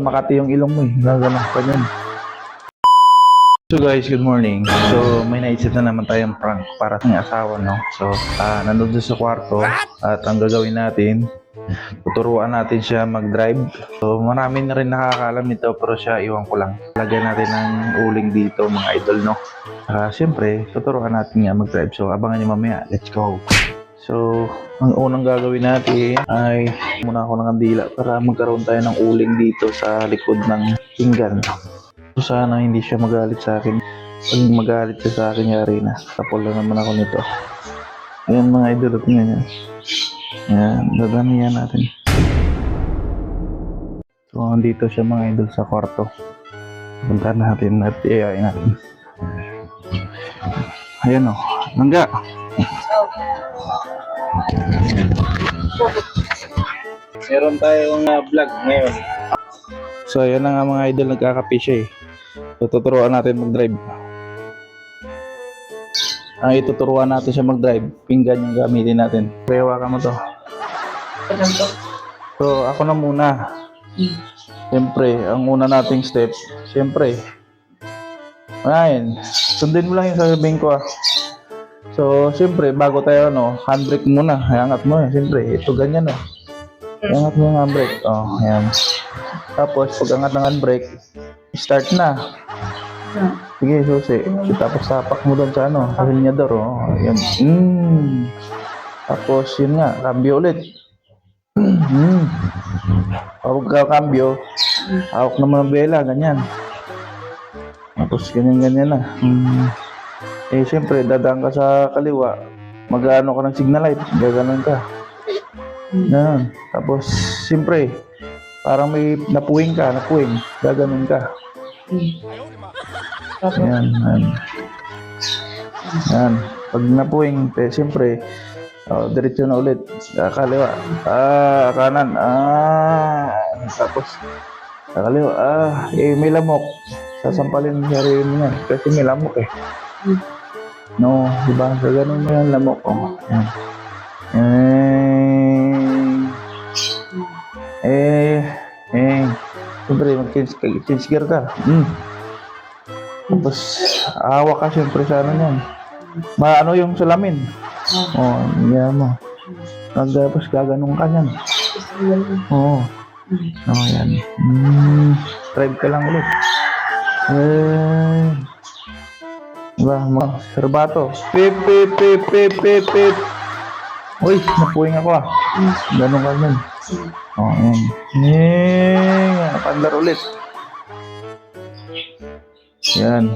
Makati yung ilong mo eh. Gagana pa dyan. So guys, good morning. So may naisip na naman tayong prank para sa aking asawa, no? So nandun doon sa kwarto at ang gagawin natin, tuturuan natin siya mag-drive. So marami na rin nakakaalam nito pero siya iwan ko lang. Lagyan natin ng uling dito mga idol, no? Siyempre, tuturuan natin nga mag-drive. So abangan niyo mamaya. Let's go! So, ang unang gagawin natin ay muna ako ng kandila para magkaroon tayo ng uling dito sa likod ng pinggan. So, sana hindi siya magalit sa akin. Pag magalit siya sa akin, yari na. Tapol lang naman ako nito. Ayan mga idol, tingnan niya. Ayan, dadamihan natin. So, andito siya mga idol sa kwarto. Puntahan natin at iayain natin. Ayan o, langga. Meron tayong vlog ngayon. So ayan na nga mga idol, nagkakape siya eh. So tuturuan natin mag-drive. Ituturuan natin siya mag-drive. Pinggan yung gamitin natin. Rewa ka mo to. So ako na muna. Siyempre, ang una nating step, siyempre, ayun, sundin mo lang yung sasabihin ko ah. So, siyempre, bago tayo, handbrake muna. Iangat mo eh. Siyempre, ito ganyan oh. Iangat mo yung handbrake. Oh, ayan. Tapos, pag angat ng handbrake, start na. Sige, susi. Tapos, tapak mo doon sa sa linyador. Oh, ayan. Tapos, yun nga, cambio ulit. Pag cambio, hawak naman ang bela, ganyan. Tapos, ganyan-ganyan na. Eh, siyempre, dadaan ka sa kaliwa, mag-ano ka ng signal light, gaganon ka. Yan. Tapos, siyempre, parang may napuwing, gaganon ka. Yan, yan. Yan. Pag napuwing, siyempre, diretso na ulit, kaliwa, kanan, tapos, kaliwa, may lamok, sasampalin sa sarili mo yan, kasi may lamok eh. No, diba? So, ganun mo yung lamok ko. Siyempre, mag-change gear ka. Tapos, awa ka siyempre sa niyan. Maano yung salamin. Yan mo. Tapos, gaganong ka niyan. Yan. Drive ka lang ulit. Diba, serbato. Pip. Uy, napuwing ako ah. Ganun ka nun. Ayan. Napandar ulit. Yan.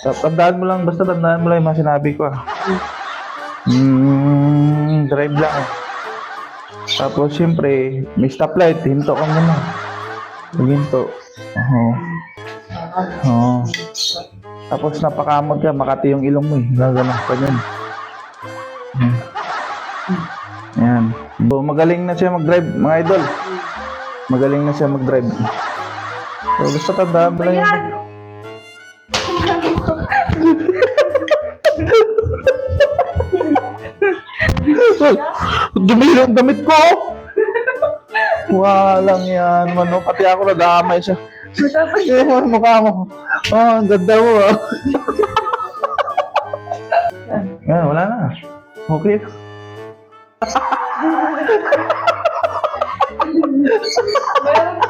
Tandaan mo lang yung mga sinabi ko ah. Drive lang ah. Tapos siyempre, may stoplight. Hinto ka muna. Hinto. Tapos napakamod ka, makati yung ilong mo eh. Gagana pa dyan. Ayan. So, magaling na siya mag-drive, mga idol. Magaling na siya mag-drive. So, basta tandaan mo lang yun. Dumili ang damit ko! Walang yan, mano. Pati ako nadamay siya. Mukha mo. Ang ganda mo ah. Yan, wala na. Okay. Meron pa